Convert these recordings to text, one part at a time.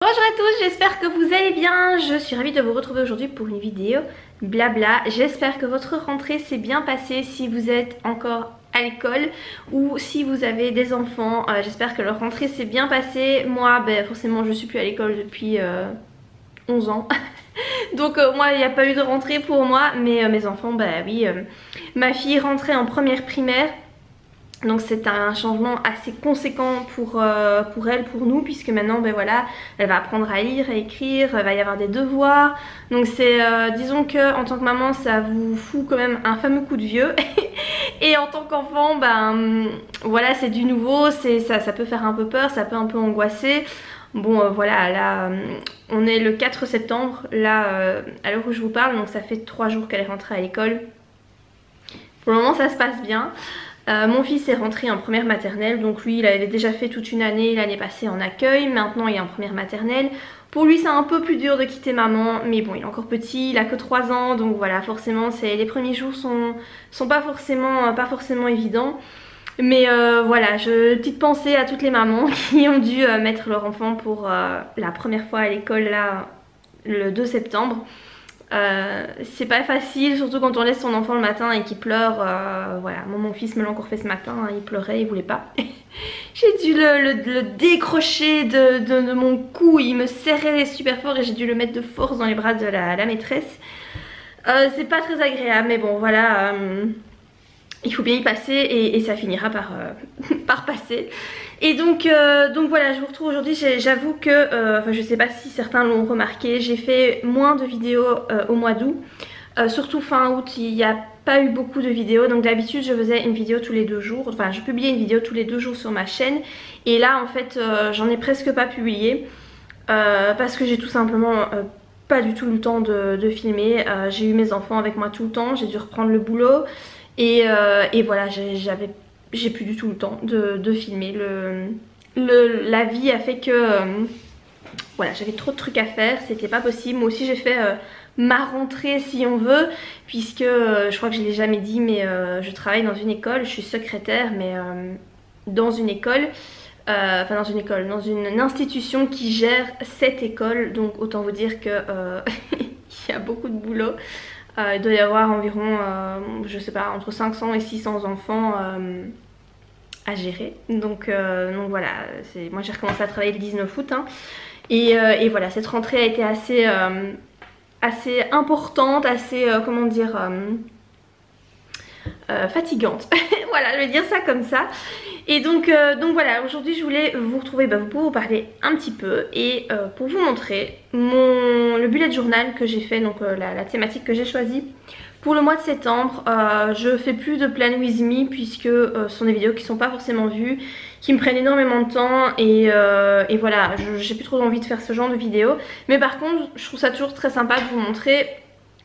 Bonjour à tous, j'espère que vous allez bien. Je suis ravie de vous retrouver aujourd'hui pour une vidéo blabla. J'espère que votre rentrée s'est bien passée si vous êtes encore à l'école ou si vous avez des enfants. J'espère que leur rentrée s'est bien passée. Moi, forcément, je suis plus à l'école depuis 11 ans. Donc moi, il n'y a pas eu de rentrée pour moi, mais mes enfants, oui. Ma fille rentrait en première primaire. Donc c'est un changement assez conséquent pour elle, pour nous, puisque maintenant voilà, elle va apprendre à lire, à écrire, il va y avoir des devoirs. Donc c'est, disons que en tant que maman, ça vous fout quand même un fameux coup de vieux. Et en tant qu'enfant, voilà, c'est du nouveau, ça peut faire un peu peur, ça peut un peu angoisser. Bon voilà, là on est le 4 septembre, là à l'heure où je vous parle, donc ça fait 3 jours qu'elle est rentrée à l'école. Pour le moment ça se passe bien. Mon fils est rentré en première maternelle, donc lui il avait déjà fait toute une année l'année passée en accueil, maintenant il est en première maternelle. Pour lui c'est un peu plus dur de quitter maman, mais bon il est encore petit, il a que 3 ans, donc voilà, forcément les premiers jours sont pas forcément évidents. Mais voilà, petite pensée à toutes les mamans qui ont dû mettre leur enfant pour la première fois à l'école là le 2 septembre. C'est pas facile, surtout quand on laisse son enfant le matin et qu'il pleure. Voilà, moi mon fils me l'a encore fait ce matin, hein, il pleurait, il voulait pas. J'ai dû le décrocher de mon cou, il me serrait super fort et j'ai dû le mettre de force dans les bras de la maîtresse. C'est pas très agréable, mais bon voilà, il faut bien y passer et ça finira par passer. Et donc voilà, je vous retrouve aujourd'hui. J'avoue que, je sais pas si certains l'ont remarqué, j'ai fait moins de vidéos au mois d'août. Surtout fin août, il n'y a pas eu beaucoup de vidéos. Donc d'habitude je faisais une vidéo tous les 2 jours. Enfin je publiais une vidéo tous les 2 jours sur ma chaîne. Et là en fait j'en ai presque pas publié. Parce que j'ai tout simplement pas du tout le temps de filmer. J'ai eu mes enfants avec moi tout le temps, j'ai dû reprendre le boulot. Et voilà, j'ai plus du tout le temps de filmer. La vie a fait que voilà, j'avais trop de trucs à faire, c'était pas possible. Moi aussi j'ai fait ma rentrée si on veut, puisque je crois que je l'ai jamais dit, mais je travaille dans une école, je suis secrétaire, mais dans une école. Enfin dans une institution qui gère cette école, donc autant vous dire que il y a beaucoup de boulot. Il doit y avoir environ, je sais pas, entre 500 et 600 enfants à gérer. Donc voilà, moi j'ai recommencé à travailler le 19 août. Hein, et voilà, cette rentrée a été assez importante, assez, comment dire, fatigante. Voilà, je vais dire ça comme ça. Et donc voilà, aujourd'hui je voulais vous retrouver pour vous parler un petit peu et pour vous montrer le bullet journal que j'ai fait, donc la thématique que j'ai choisie pour le mois de septembre. Je fais plus de plan with me puisque ce sont des vidéos qui sont pas forcément vues, qui me prennent énormément de temps et voilà, j'ai plus trop envie de faire ce genre de vidéos. Mais par contre je trouve ça toujours très sympa de vous montrer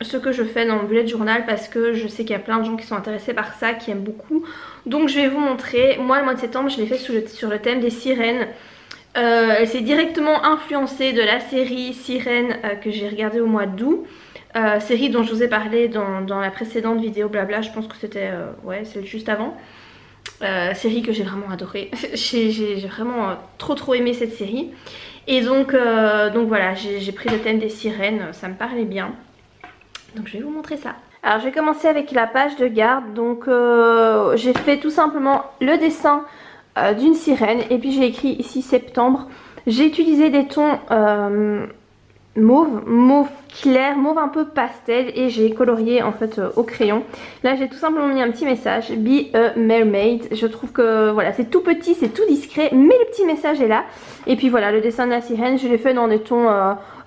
ce que je fais dans mon bullet journal, parce que je sais qu'il y a plein de gens qui sont intéressés par ça, qui aiment beaucoup. Donc je vais vous montrer. Moi le mois de septembre je l'ai fait sur le thème des sirènes. C'est directement influencé de la série Sirène que j'ai regardée au mois d'août. Série dont je vous ai parlé dans la précédente vidéo blabla, je pense que c'était ouais, celle juste avant. Série que j'ai vraiment adorée. J'ai vraiment trop aimé cette série. Et donc voilà, j'ai pris le thème des sirènes, ça me parlait bien. Donc je vais vous montrer ça. Alors je vais commencer avec la page de garde. Donc j'ai fait tout simplement le dessin d'une sirène. Et puis j'ai écrit ici septembre. J'ai utilisé des tons mauve clair, mauve un peu pastel. Et j'ai colorié en fait au crayon. Là j'ai tout simplement mis un petit message: Be a mermaid. Je trouve que voilà, c'est tout petit, c'est tout discret, mais le petit message est là. Et puis voilà, le dessin de la sirène, je l'ai fait dans des tons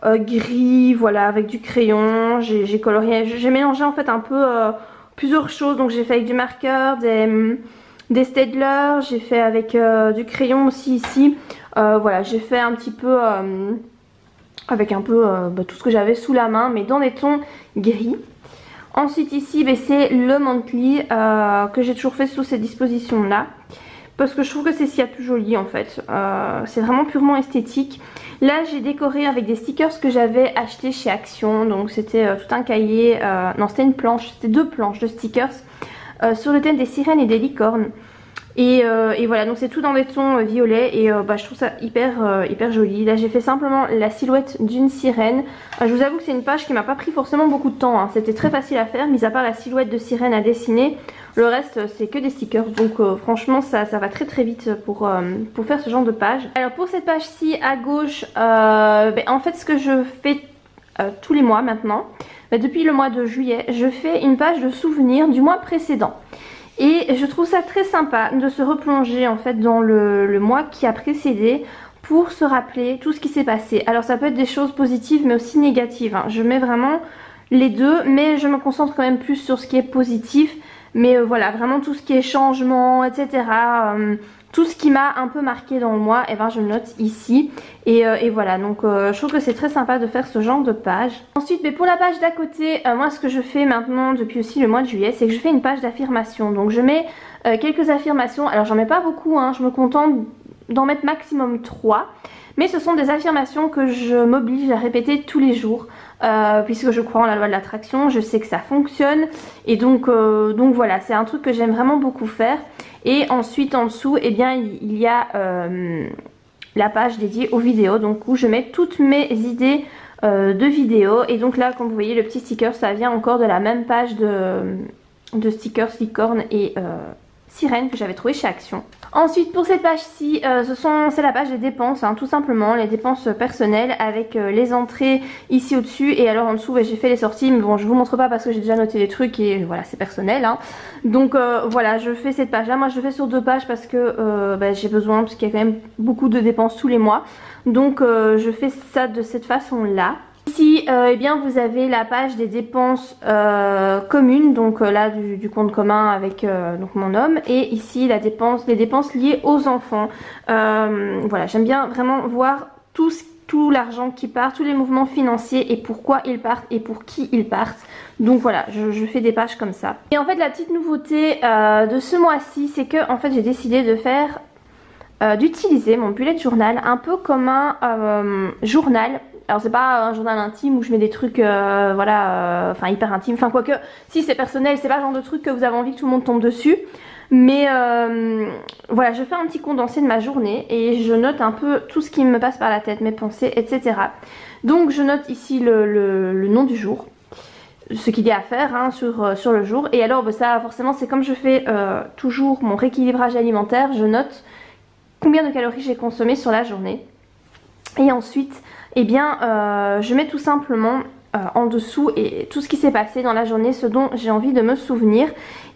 gris, voilà, avec du crayon. J'ai colorié, j'ai mélangé en fait un peu plusieurs choses. Donc j'ai fait avec du marqueur, des Staedtler, j'ai fait avec du crayon aussi ici. Voilà, j'ai fait un petit peu avec un peu tout ce que j'avais sous la main, mais dans des tons gris. Ensuite ici c'est le monthly que j'ai toujours fait sous ces dispositions là, parce que je trouve que c'est ce qu'il y a de plus joli en fait. C'est vraiment purement esthétique. Là j'ai décoré avec des stickers que j'avais acheté chez Action. Donc c'était tout un cahier, non c'était une planche, c'était 2 planches de stickers sur le thème des sirènes et des licornes. Et voilà, donc c'est tout dans des tons violets et je trouve ça hyper joli. Là j'ai fait simplement la silhouette d'une sirène. Je vous avoue que c'est une page qui m'a pas pris forcément beaucoup de temps, hein. C'était très facile à faire, mis à part la silhouette de sirène à dessiner. Le reste c'est que des stickers, donc franchement ça va très vite pour faire ce genre de page. Alors pour cette page-ci à gauche, en fait ce que je fais tous les mois maintenant, depuis le mois de juillet, je fais une page de souvenirs du mois précédent. Et je trouve ça très sympa de se replonger en fait dans le mois qui a précédé pour se rappeler tout ce qui s'est passé. Alors ça peut être des choses positives mais aussi négatives, hein. Je mets vraiment les deux, mais je me concentre quand même plus sur ce qui est positif. Mais voilà, vraiment tout ce qui est changement, etc. Tout ce qui m'a un peu marqué dans le mois, et je le note ici. Et voilà, donc je trouve que c'est très sympa de faire ce genre de page. Ensuite, pour la page d'à côté, moi ce que je fais maintenant depuis aussi le mois de juillet, c'est que je fais une page d'affirmation. Donc je mets quelques affirmations, alors j'en mets pas beaucoup, hein, je me contente d'en mettre maximum 3. Mais ce sont des affirmations que je m'oblige à répéter tous les jours. Puisque je crois en la loi de l'attraction, je sais que ça fonctionne. Et donc voilà, c'est un truc que j'aime vraiment beaucoup faire. Et ensuite en dessous, il y a la page dédiée aux vidéos. Donc où je mets toutes mes idées de vidéos. Et donc là, comme vous voyez, le petit sticker, ça vient encore de la même page de stickers licorne et sirène que j'avais trouvé chez Action. Ensuite pour cette page-ci, c'est la page des dépenses, hein, tout simplement, les dépenses personnelles avec les entrées ici au-dessus. Et alors en dessous j'ai fait les sorties, mais bon je vous montre pas parce que j'ai déjà noté les trucs et voilà c'est personnel, hein. Donc voilà, je fais cette page là, moi je le fais sur 2 pages parce que j'ai besoin, parce qu'il y a quand même beaucoup de dépenses tous les mois. Donc je fais ça de cette façon là. Ici vous avez la page des dépenses communes, donc là du compte commun avec donc mon homme, et ici les dépenses liées aux enfants. Voilà, j'aime bien vraiment voir tout l'argent qui part, tous les mouvements financiers et pourquoi ils partent et pour qui ils partent. Donc voilà, je fais des pages comme ça. Et en fait la petite nouveauté de ce mois-ci, c'est que en fait j'ai décidé de faire d'utiliser mon bullet journal un peu comme un journal. Alors c'est pas un journal intime où je mets des trucs hyper intimes, enfin quoique si c'est personnel, c'est pas le genre de truc que vous avez envie que tout le monde tombe dessus. Mais voilà, je fais un petit condensé de ma journée et je note un peu tout ce qui me passe par la tête, mes pensées, etc. Donc je note ici le nom du jour, ce qu'il y a à faire, hein, sur le jour. Et alors ça forcément c'est comme je fais toujours mon rééquilibrage alimentaire, je note combien de calories j'ai consommé sur la journée. Et ensuite je mets tout simplement en dessous et tout ce qui s'est passé dans la journée, ce dont j'ai envie de me souvenir.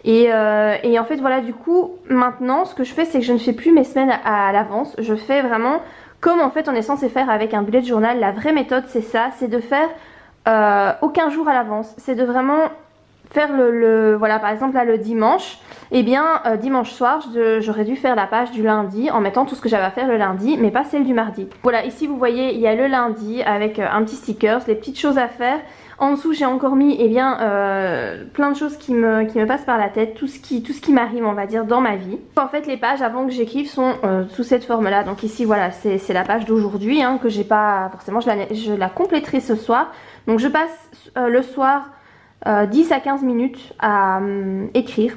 Et en fait voilà, du coup maintenant ce que je fais, c'est que je ne fais plus mes semaines à l'avance. Je fais vraiment comme en fait on est censé faire avec un bullet journal. La vraie méthode c'est ça, c'est de faire aucun jour à l'avance. C'est de vraiment faire voilà, par exemple là le dimanche, dimanche soir j'aurais dû faire la page du lundi en mettant tout ce que j'avais à faire le lundi, mais pas celle du mardi. Voilà, ici vous voyez il y a le lundi avec un petit stickers, les petites choses à faire. En dessous j'ai encore mis plein de choses qui me passent par la tête, tout ce qui m'arrive on va dire dans ma vie. En fait les pages avant que j'écrive sont sous cette forme là. Donc ici voilà, c'est la page d'aujourd'hui, hein, que j'ai pas forcément, je la compléterai ce soir. Donc je passe le soir 10 à 15 minutes à écrire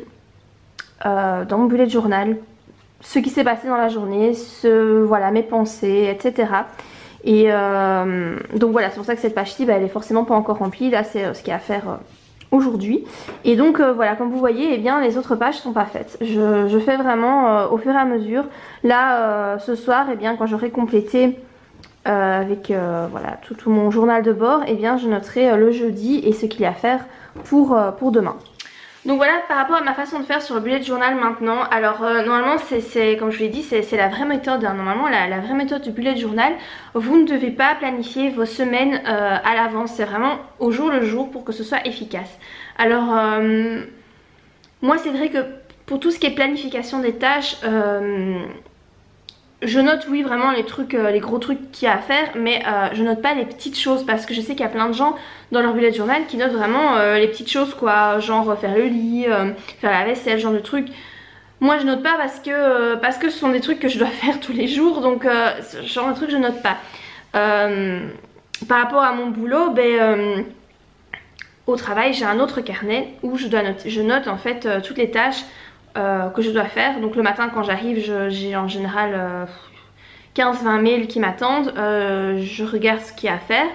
dans mon bullet journal ce qui s'est passé dans la journée, voilà, mes pensées, etc. Et donc voilà, c'est pour ça que cette page-ci elle est forcément pas encore remplie. Là c'est ce qu'il y a à faire aujourd'hui. Et donc voilà, comme vous voyez, les autres pages sont pas faites. Je fais vraiment au fur et à mesure. Là ce soir, quand j'aurai complété avec voilà, tout mon journal de bord, je noterai le jeudi et ce qu'il y a à faire pour demain. Donc voilà par rapport à ma façon de faire sur le bullet journal maintenant. Alors normalement c'est comme je vous l'ai dit, c'est la vraie méthode, hein. Normalement la vraie méthode du bullet journal, vous ne devez pas planifier vos semaines à l'avance, c'est vraiment au jour le jour pour que ce soit efficace. Alors moi c'est vrai que pour tout ce qui est planification des tâches, je note oui vraiment les trucs, les gros trucs qu'il y a à faire, mais je note pas les petites choses parce que je sais qu'il y a plein de gens dans leur bullet journal qui notent vraiment les petites choses quoi, genre faire le lit, faire la vaisselle, ce genre de trucs. Moi je note pas parce que ce sont des trucs que je dois faire tous les jours, donc ce genre de trucs je note pas. Par rapport à mon boulot, au travail j'ai un autre carnet où je note en fait toutes les tâches que je dois faire. Donc le matin quand j'arrive, j'ai en général 15-20 mails qui m'attendent. Je regarde ce qu'il y a à faire.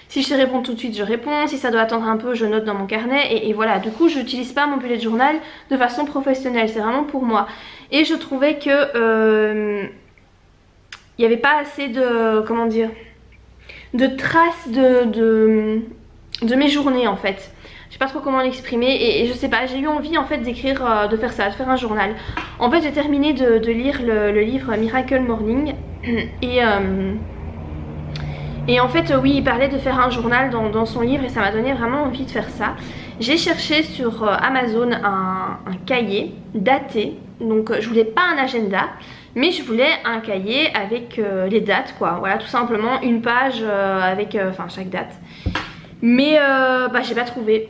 Si je te réponds tout de suite, je réponds. Si ça doit attendre un peu, je note dans mon carnet. Et voilà, du coup, je n'utilise pas mon bullet journal de façon professionnelle. C'est vraiment pour moi. Et je trouvais que il n'y avait pas assez de, comment dire, de traces de mes journées en fait. Je sais pas trop comment l'exprimer et je sais pas, j'ai eu envie en fait d'écrire, de faire ça, de faire un journal. En fait j'ai terminé de lire le livre Miracle Morning et en fait oui, il parlait de faire un journal dans son livre et ça m'a donné vraiment envie de faire ça. J'ai cherché sur Amazon un cahier daté, donc je voulais pas un agenda, mais je voulais un cahier avec les dates quoi, voilà tout simplement une page avec chaque date. Mais j'ai pas trouvé.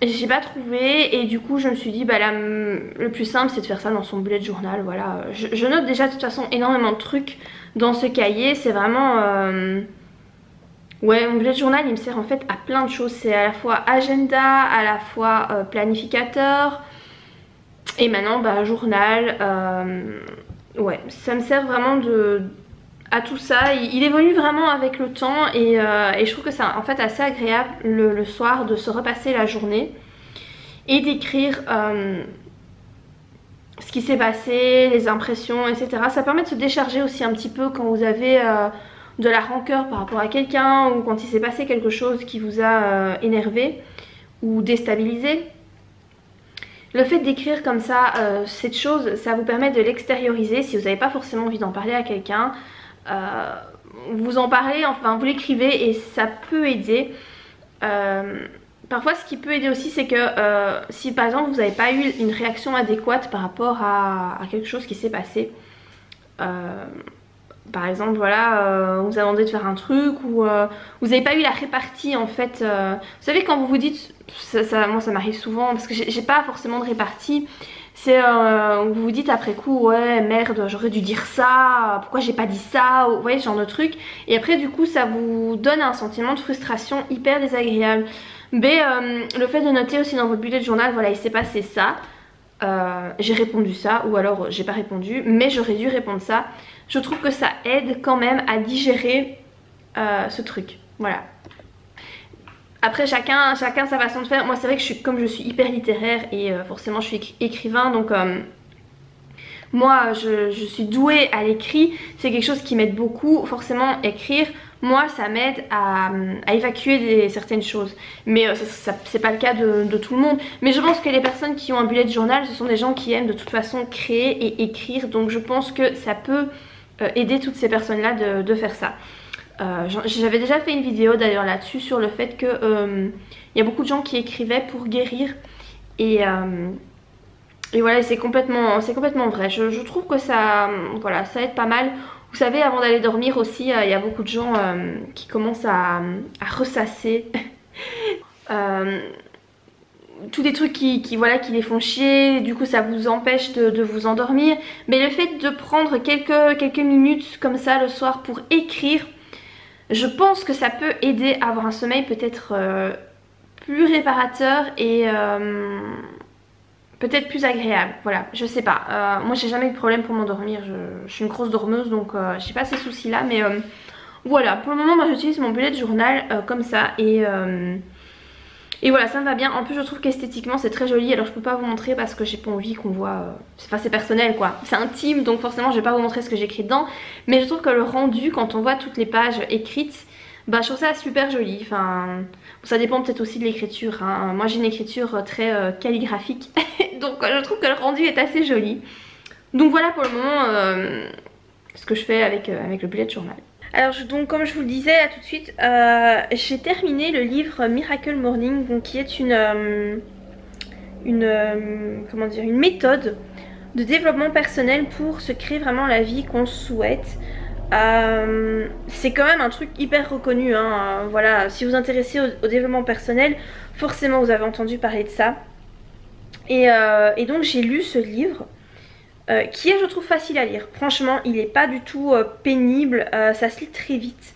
J'ai pas trouvé et du coup je me suis dit là le plus simple c'est de faire ça dans son bullet journal, voilà. Je note déjà de toute façon énormément de trucs dans ce cahier, c'est vraiment... Ouais, mon bullet journal il me sert en fait à plein de choses, c'est à la fois agenda, à la fois planificateur et maintenant journal. Ouais, ça me sert vraiment à tout ça. Il évolue vraiment avec le temps et je trouve que c'est en fait assez agréable le soir de se repasser la journée et d'écrire ce qui s'est passé, les impressions, etc. Ça permet de se décharger aussi un petit peu quand vous avez de la rancœur par rapport à quelqu'un ou quand il s'est passé quelque chose qui vous a énervé ou déstabilisé. Le fait d'écrire comme ça cette chose, ça vous permet de l'extérioriser si vous n'avez pas forcément envie d'en parler à quelqu'un. Vous en parlez, enfin vous l'écrivez et ça peut aider. Parfois ce qui peut aider aussi c'est que si par exemple vous n'avez pas eu une réaction adéquate par rapport à quelque chose qui s'est passé, par exemple voilà, on vous a demandé de faire un truc ou vous n'avez pas eu la répartie en fait. Vous savez quand vous vous dites, moi ça m'arrive souvent parce que j'ai pas forcément de répartie. C'est vous vous dites après coup ouais merde j'aurais dû dire ça, pourquoi j'ai pas dit ça, vous voyez ce genre de truc. Et après du coup ça vous donne un sentiment de frustration hyper désagréable. Mais le fait de noter aussi dans votre bullet journal, voilà il s'est passé ça, j'ai répondu ça ou alors j'ai pas répondu mais j'aurais dû répondre ça. Je trouve que ça aide quand même à digérer ce truc, voilà. Après chacun sa façon de faire. Moi c'est vrai que comme je suis hyper littéraire et forcément je suis écrivain donc moi je suis douée à l'écrit. C'est quelque chose qui m'aide beaucoup. Forcément écrire, moi ça m'aide à évacuer certaines choses. Mais c'est pas le cas de tout le monde. Mais je pense que les personnes qui ont un bullet journal ce sont des gens qui aiment de toute façon créer et écrire. Donc je pense que ça peut aider toutes ces personnes là de faire ça. J'avais déjà fait une vidéo d'ailleurs là-dessus sur le fait que y a beaucoup de gens qui écrivaient pour guérir et voilà c'est complètement vrai. Je trouve que ça voilà ça aide pas mal. Vous savez avant d'aller dormir aussi il y a beaucoup de gens qui commencent à ressasser tous des trucs qui les font chier, du coup ça vous empêche de vous endormir. Mais le fait de prendre quelques minutes comme ça le soir pour écrire, je pense que ça peut aider à avoir un sommeil peut-être plus réparateur et peut-être plus agréable. Voilà, je sais pas. Moi j'ai jamais eu de problème pour m'endormir. Je suis une grosse dormeuse donc j'ai pas ces soucis là. Mais voilà, pour le moment moi j'utilise mon bullet journal comme ça et voilà ça me va bien. En plus je trouve qu'esthétiquement c'est très joli. Alors je peux pas vous montrer parce que j'ai pas envie qu'on voit. Enfin c'est personnel quoi, c'est intime donc forcément je vais pas vous montrer ce que j'écris dedans. Mais je trouve que le rendu quand on voit toutes les pages écrites, je trouve ça super joli. Enfin ça dépend peut-être aussi de l'écriture hein. Moi j'ai une écriture très calligraphique donc je trouve que le rendu est assez joli. Donc voilà pour le moment ce que je fais avec le bullet journal. Alors donc comme je vous le disais là tout de suite, j'ai terminé le livre Miracle Morning donc, qui est une méthode de développement personnel pour se créer vraiment la vie qu'on souhaite. C'est quand même un truc hyper reconnu hein. Voilà, si vous vous intéressez au développement personnel forcément vous avez entendu parler de ça et donc j'ai lu ce livre qui est je trouve facile à lire. Franchement il n'est pas du tout pénible, ça se lit très vite.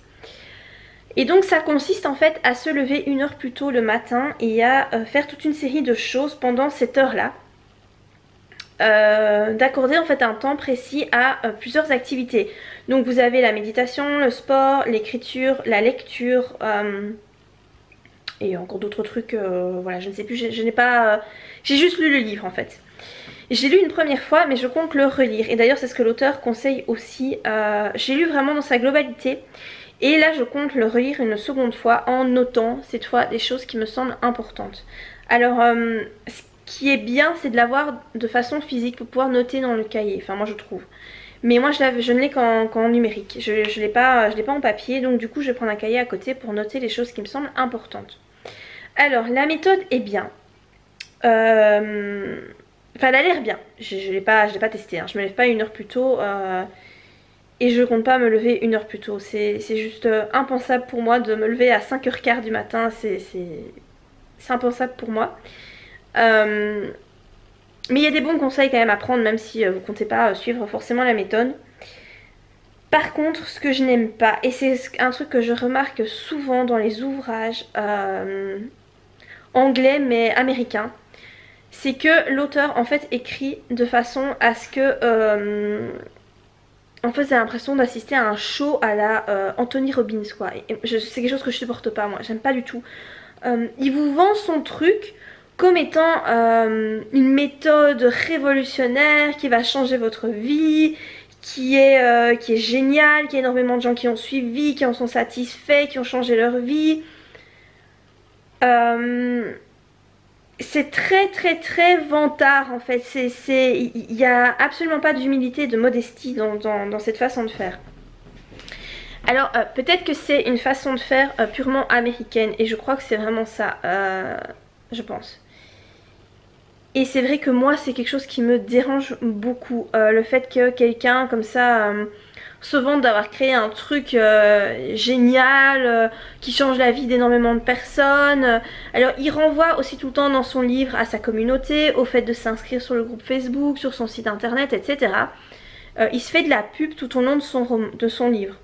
Et donc ça consiste en fait à se lever 1 heure plus tôt le matin et à faire toute une série de choses pendant cette heure là. d'accorder en fait un temps précis à plusieurs activités. Donc vous avez la méditation, le sport, l'écriture, la lecture et encore d'autres trucs, voilà je ne sais plus, je n'ai pas... j'ai juste lu le livre en fait. J'ai lu une première fois mais je compte le relire et d'ailleurs c'est ce que l'auteur conseille aussi. J'ai lu vraiment dans sa globalité et là je compte le relire une seconde fois en notant cette fois des choses qui me semblent importantes. Alors ce qui est bien c'est de l'avoir de façon physique pour pouvoir noter dans le cahier, enfin moi je trouve. Mais moi je ne l'ai qu'en numérique, je l'ai pas en papier donc du coup je vais prendre un cahier à côté pour noter les choses qui me semblent importantes. Alors la méthode est bien. Enfin elle a l'air bien, je l'ai pas testé, hein. Je me lève pas une heure plus tôt et je compte pas me lever une heure plus tôt. C'est juste impensable pour moi de me lever à 5h15 du matin, c'est impensable pour moi. Mais il y a des bons conseils quand même à prendre même si vous comptez pas suivre forcément la méthode. Par contre ce que je n'aime pas, et c'est un truc que je remarque souvent dans les ouvrages anglais mais américains, c'est que l'auteur en fait écrit de façon à ce que en fait j'ai l'impression d'assister à un show à la Anthony Robbins quoi. C'est quelque chose que je supporte pas moi, j'aime pas du tout. Il vous vend son truc comme étant une méthode révolutionnaire qui va changer votre vie, qui est géniale, qu'il y a énormément de gens qui ont suivi, qui en sont satisfaits, qui ont changé leur vie. C'est très vantard en fait, il n'y a absolument pas d'humilité et de modestie dans cette façon de faire. Alors peut-être que c'est une façon de faire purement américaine et je crois que c'est vraiment ça, je pense. Et c'est vrai que moi c'est quelque chose qui me dérange beaucoup, le fait que quelqu'un comme ça se vante d'avoir créé un truc génial qui change la vie d'énormément de personnes. Alors il renvoie aussi tout le temps dans son livre à sa communauté, au fait de s'inscrire sur le groupe Facebook, sur son site internet, etc. Il se fait de la pub tout au long de son livre.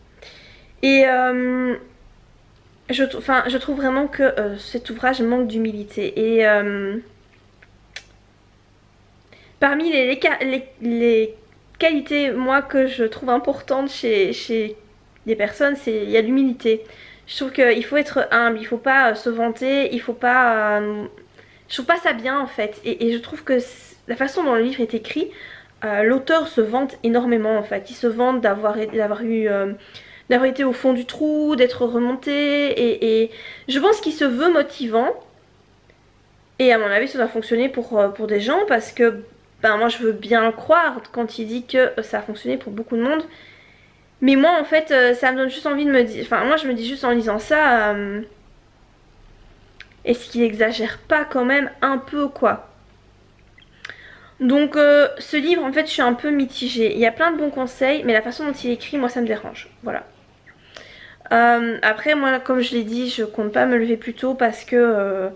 Et je trouve vraiment que cet ouvrage manque d'humilité. Et parmi les qualités moi que je trouve importantes chez des personnes, il y a l'humilité. Je trouve qu'il faut être humble, il faut pas se vanter, il faut pas... je trouve pas ça bien en fait. Et je trouve que la façon dont le livre est écrit, l'auteur se vante énormément en fait. Il se vante d'avoir été au fond du trou, d'être remonté et je pense qu'il se veut motivant. Et à mon avis ça doit fonctionner pour des gens parce que ben, moi je veux bien le croire quand il dit que ça a fonctionné pour beaucoup de monde. Mais moi en fait ça me donne juste envie de me dire, enfin moi je me dis juste en lisant ça, est-ce qu'il exagère pas quand même un peu quoi. Donc ce livre en fait je suis un peu mitigée, il y a plein de bons conseils mais la façon dont il est écrit moi ça me dérange, voilà. Après moi comme je l'ai dit je compte pas me lever plus tôt parce que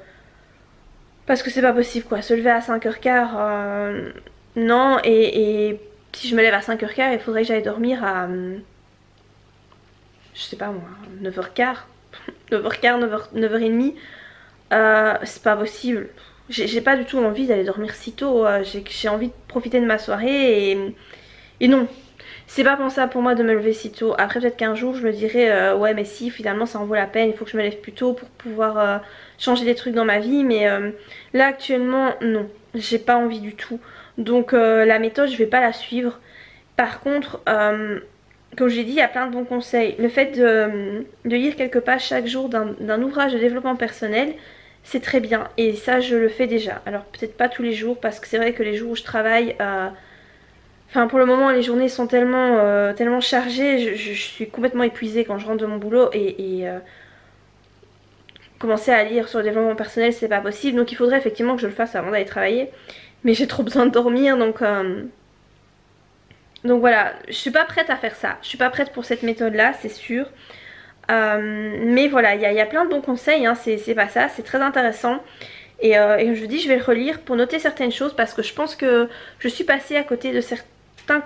c'est pas possible quoi, se lever à 5h15 non et si je me lève à 5h15 il faudrait que j'aille dormir à je sais pas moi 9h15 9h15, 9h30 c'est pas possible. J'ai pas du tout envie d'aller dormir si tôt, j'ai envie de profiter de ma soirée et non. C'est pas pensable pour moi de me lever si tôt. Après peut-être qu'un jour je me dirais ouais mais si finalement ça en vaut la peine, il faut que je me lève plus tôt pour pouvoir changer des trucs dans ma vie. Mais là actuellement non, j'ai pas envie du tout. Donc la méthode je vais pas la suivre. Par contre comme je l'ai dit il y a plein de bons conseils. Le fait de lire quelques pages chaque jour d'un ouvrage de développement personnel, c'est très bien et ça je le fais déjà. Alors peut-être pas tous les jours parce que c'est vrai que les jours où je travaille... Enfin pour le moment les journées sont tellement chargées, je suis complètement épuisée quand je rentre de mon boulot et commencer à lire sur le développement personnel c'est pas possible. Donc il faudrait effectivement que je le fasse avant d'aller travailler. Mais j'ai trop besoin de dormir donc voilà, je suis pas prête à faire ça. Je suis pas prête pour cette méthode là c'est sûr. Mais voilà, il y a plein de bons conseils, hein, c'est pas ça, c'est très intéressant. Et je vous dis je vais le relire pour noter certaines choses parce que je pense que je suis passée à côté de certains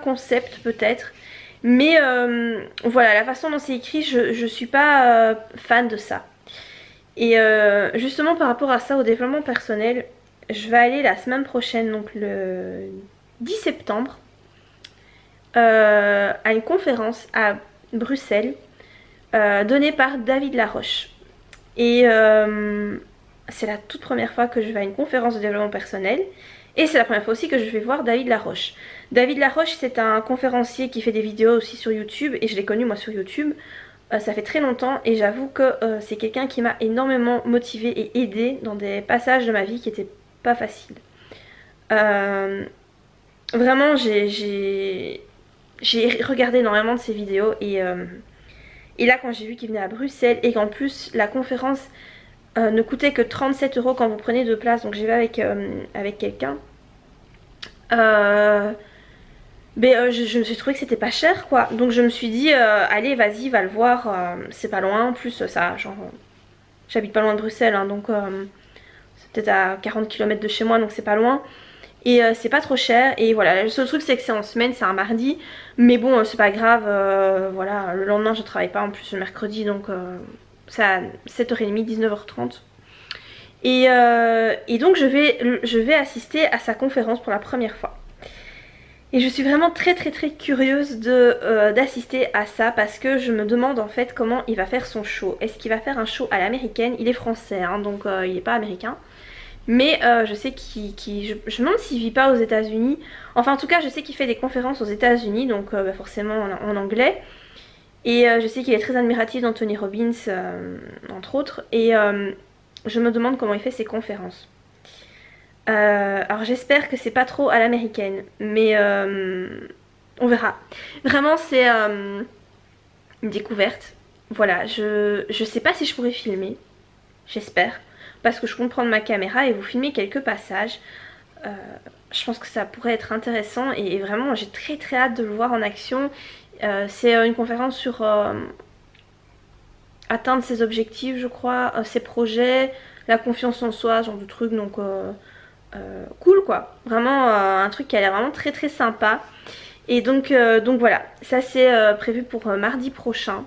concept peut-être mais voilà la façon dont c'est écrit je suis pas fan de ça et justement par rapport à ça au développement personnel je vais aller la semaine prochaine donc le 10 septembre à une conférence à Bruxelles donnée par David Laroche. Et c'est la toute première fois que je vais à une conférence de développement personnel. Et c'est la première fois aussi que je vais voir David Laroche. David Laroche, c'est un conférencier qui fait des vidéos aussi sur YouTube. Et je l'ai connu moi sur YouTube. Ça fait très longtemps. Et j'avoue que c'est quelqu'un qui m'a énormément motivée et aidée dans des passages de ma vie qui n'étaient pas faciles. Vraiment, j'ai regardé énormément de ses vidéos. Et là, quand j'ai vu qu'il venait à Bruxelles et qu'en plus la conférence ne coûtait que 37 € quand vous prenez 2 places, donc j'y vais avec quelqu'un. Je me suis trouvé que c'était pas cher quoi, donc je me suis dit allez vas-y va le voir, c'est pas loin, en plus ça genre j'habite pas loin de Bruxelles hein, donc c'est peut-être à 40 km de chez moi, donc c'est pas loin. Et c'est pas trop cher. Et voilà, le seul truc c'est que c'est en semaine, c'est un mardi. Mais bon c'est pas grave, voilà, le lendemain je travaille pas en plus le mercredi. Donc c'est à 7h30, 19h30. Et donc je vais assister à sa conférence pour la première fois. Et je suis vraiment très curieuse d'assister à ça. Parce que je me demande en fait comment il va faire son show. Est-ce qu'il va faire un show à l'américaine? Il est français hein, donc il est pas américain. Mais je sais je me demande s'il vit pas aux États-Unis. Enfin en tout cas je sais qu'il fait des conférences aux États-Unis, donc forcément en anglais. Et je sais qu'il est très admiratif d'Anthony Robbins entre autres. Et je me demande comment il fait ses conférences. Alors j'espère que c'est pas trop à l'américaine. Mais on verra. Vraiment c'est une découverte. Voilà, je sais pas si je pourrais filmer. J'espère. Parce que je compte prendre ma caméra et vous filmer quelques passages. Je pense que ça pourrait être intéressant et vraiment j'ai très hâte de le voir en action. C'est une conférence sur atteindre ses objectifs je crois, ses projets, la confiance en soi, ce genre de trucs, donc cool quoi. Vraiment un truc qui a l'air vraiment très sympa. Et donc voilà, ça c'est prévu pour mardi prochain.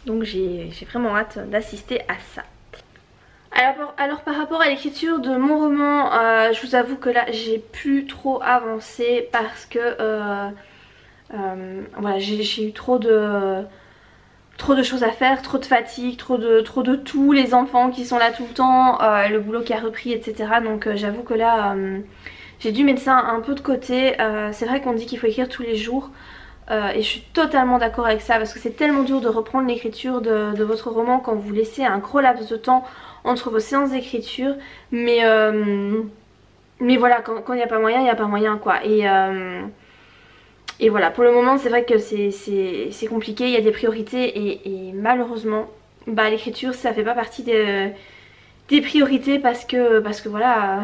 Donc j'ai vraiment hâte d'assister à ça. Alors par rapport à l'écriture de mon roman, je vous avoue que là j'ai plus trop avancé parce que voilà, j'ai eu trop de choses à faire, trop de fatigue, trop de tout, les enfants qui sont là tout le temps, le boulot qui a repris etc. Donc j'avoue que là j'ai dû mettre ça un peu de côté. C'est vrai qu'on dit qu'il faut écrire tous les jours. Et je suis totalement d'accord avec ça parce que c'est tellement dur de reprendre l'écriture de votre roman quand vous laissez un gros laps de temps entre vos séances d'écriture. Mais voilà, quand il n'y a pas moyen, il n'y a pas moyen quoi. Et voilà, pour le moment c'est vrai que c'est compliqué, il y a des priorités et malheureusement bah, l'écriture ça fait pas partie des priorités parce que voilà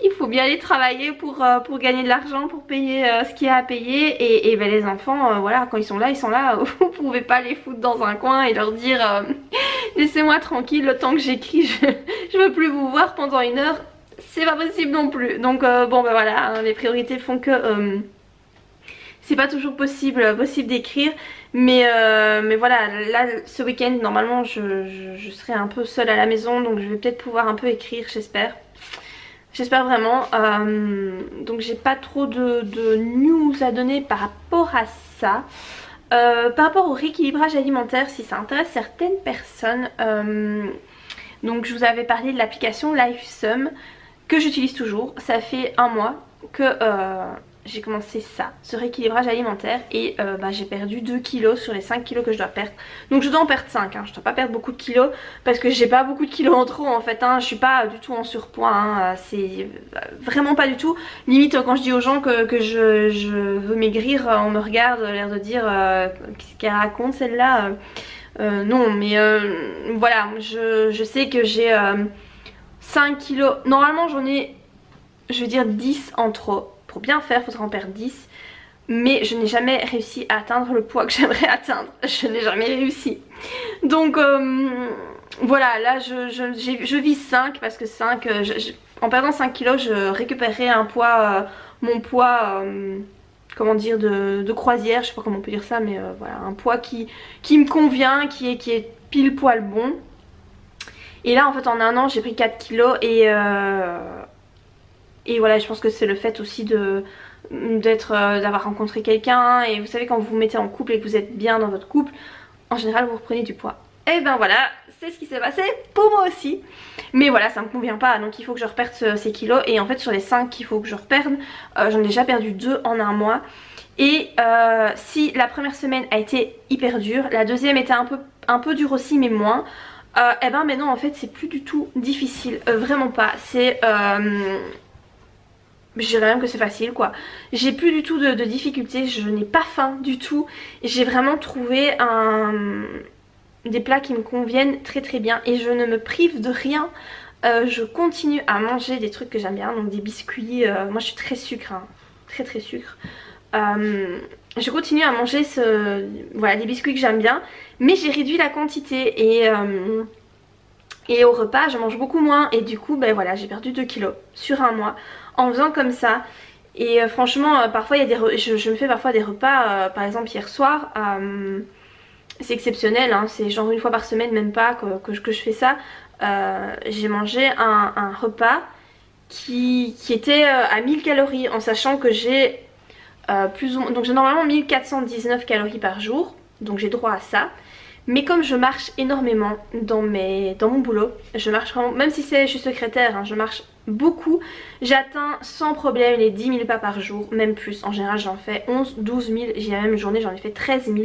il faut bien aller travailler pour gagner de l'argent, pour payer ce qu'il y a à payer. Et ben les enfants, voilà, quand ils sont là, vous pouvez pas les foutre dans un coin et leur dire laissez-moi tranquille le temps que j'écris, je veux plus vous voir pendant 1 heure. C'est pas possible non plus. Donc bon ben voilà, hein, les priorités font que c'est pas toujours possible d'écrire. Mais voilà, là ce week-end normalement je serai un peu seule à la maison, donc je vais peut-être pouvoir un peu écrire, j'espère. J'espère vraiment. Donc j'ai pas trop de news à donner par rapport à ça. Par rapport au rééquilibrage alimentaire, si ça intéresse certaines personnes, donc je vous avais parlé de l'application LifeSum que j'utilise toujours. Ça fait 1 mois que j'ai commencé ce rééquilibrage alimentaire et bah, j'ai perdu 2 kilos sur les 5 kilos que je dois perdre. Donc je dois en perdre 5, hein. Je dois pas perdre beaucoup de kilos parce que j'ai pas beaucoup de kilos en trop en fait, hein. Je suis pas du tout en surpoids, hein. C'est vraiment pas du tout. Limite quand je dis aux gens que je veux maigrir, on me regarde, l'air de dire qu'est-ce qu'elle raconte celle-là. Non mais voilà, je sais que j'ai 5 kilos, normalement j'en ai, je veux dire 10 en trop. Pour bien faire, il faudra en perdre 10. Mais je n'ai jamais réussi à atteindre le poids que j'aimerais atteindre. Je n'ai jamais réussi. Donc voilà, là je vise 5 parce que 5, en perdant 5 kilos, je récupérerai un poids, mon poids, comment dire, de croisière. Je sais pas comment on peut dire ça, mais voilà, un poids qui me convient, qui est pile poil bon. Et là en fait en 1 an j'ai pris 4 kilos Et voilà, je pense que c'est le fait aussi d'avoir rencontré quelqu'un. Et vous savez, quand vous vous mettez en couple et que vous êtes bien dans votre couple, en général vous reprenez du poids. Et ben voilà, c'est ce qui s'est passé pour moi aussi. Mais voilà, ça me convient pas, donc il faut que je reperde ces kilos. Et en fait sur les 5 qu'il faut que je reperde, j'en ai déjà perdu 2 en un mois. Et si la première semaine a été hyper dure, la deuxième était un peu dure aussi mais moins. Et ben maintenant en fait c'est plus du tout difficile, vraiment pas. C'est... je dirais même que c'est facile quoi. J'ai plus du tout de difficultés, je n'ai pas faim du tout. J'ai vraiment trouvé des plats qui me conviennent très très bien et je ne me prive de rien. Je continue à manger des trucs que j'aime bien, donc des biscuits, moi je suis très sucre, hein, très très sucre. Je continue à manger voilà, des biscuits que j'aime bien, mais j'ai réduit la quantité et au repas je mange beaucoup moins et du coup ben voilà, j'ai perdu 2 kilos sur un mois en faisant comme ça. Et franchement parfois il y a je me fais parfois des repas, par exemple hier soir, c'est exceptionnel hein, c'est genre une fois par semaine même pas que je fais ça. J'ai mangé un repas qui était à 1000 calories en sachant que j'ai donc j'ai normalement 1419 calories par jour, donc j'ai droit à ça. Mais comme je marche énormément dans mon boulot, je marche vraiment, même si je suis secrétaire, hein, je marche beaucoup, j'atteins sans problème les 10 000 pas par jour, même plus. En général j'en fais 11, 12 000, j'ai la même journée j'en ai fait 13 000,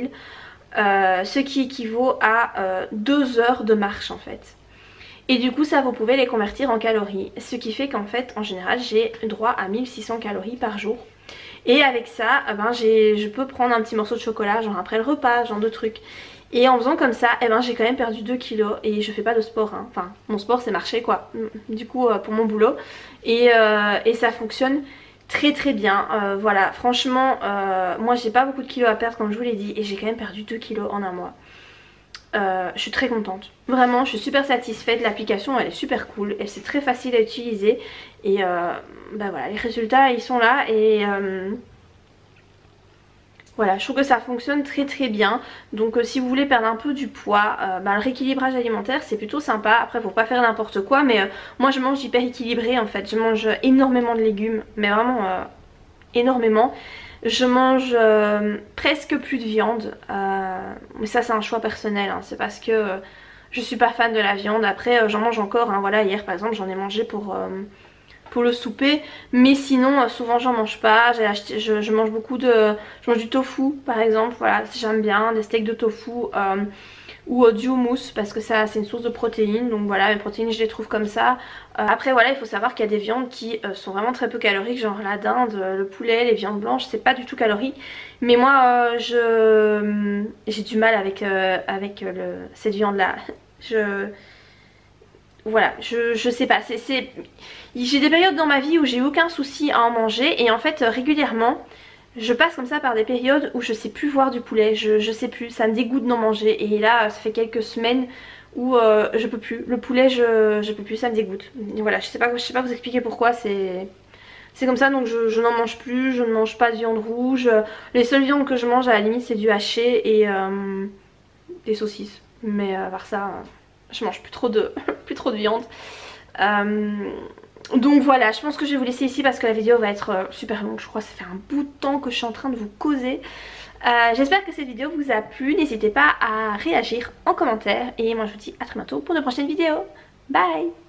ce qui équivaut à 2 heures de marche en fait. Et du coup ça vous pouvez les convertir en calories, ce qui fait qu'en fait en général j'ai droit à 1600 calories par jour. Et avec ça, ben, je peux prendre un petit morceau de chocolat genre après le repas, genre de trucs. Et en faisant comme ça, eh ben, j'ai quand même perdu 2 kilos et je fais pas de sport, hein. Enfin mon sport c'est marcher quoi, du coup pour mon boulot. Et ça fonctionne très très bien, voilà franchement moi j'ai pas beaucoup de kilos à perdre comme je vous l'ai dit et j'ai quand même perdu 2 kilos en un mois. Je suis très contente, vraiment je suis super satisfaite, l'application elle est super cool, et c'est très facile à utiliser et bah voilà, les résultats ils sont là et voilà, je trouve que ça fonctionne très très bien. Donc si vous voulez perdre un peu du poids, bah, le rééquilibrage alimentaire c'est plutôt sympa. Après faut pas faire n'importe quoi, mais moi je mange hyper équilibré en fait, je mange énormément de légumes, mais vraiment énormément. Je mange presque plus de viande, mais ça c'est un choix personnel, hein. C'est parce que je suis pas fan de la viande. Après j'en mange encore, hein. Voilà, hier par exemple j'en ai mangé pour le souper, mais sinon souvent j'en mange pas. Je mange beaucoup je mange du tofu par exemple, voilà, j'aime bien des steaks de tofu ou du houmous parce que ça c'est une source de protéines, donc voilà, mes protéines je les trouve comme ça. Après voilà, il faut savoir qu'il y a des viandes qui sont vraiment très peu caloriques, genre la dinde, le poulet, les viandes blanches, c'est pas du tout calorique. Mais moi j'ai du mal avec cette viande là. Voilà, je sais pas, j'ai des périodes dans ma vie où j'ai aucun souci à en manger et en fait régulièrement je passe comme ça par des périodes où je sais plus voir du poulet, je sais plus, ça me dégoûte d'en manger et là ça fait quelques semaines où je peux plus, le poulet je peux plus, ça me dégoûte. Et voilà, je sais pas vous expliquer pourquoi, c'est comme ça, donc je n'en mange plus, je ne mange pas de viande rouge, les seules viandes que je mange à la limite c'est du haché et des saucisses, mais à part ça je mange plus trop de viande. Donc voilà, je pense que je vais vous laisser ici parce que la vidéo va être super longue. Je crois que ça fait un bout de temps que je suis en train de vous causer. J'espère que cette vidéo vous a plu. N'hésitez pas à réagir en commentaire. Et moi je vous dis à très bientôt pour de prochaines vidéos. Bye!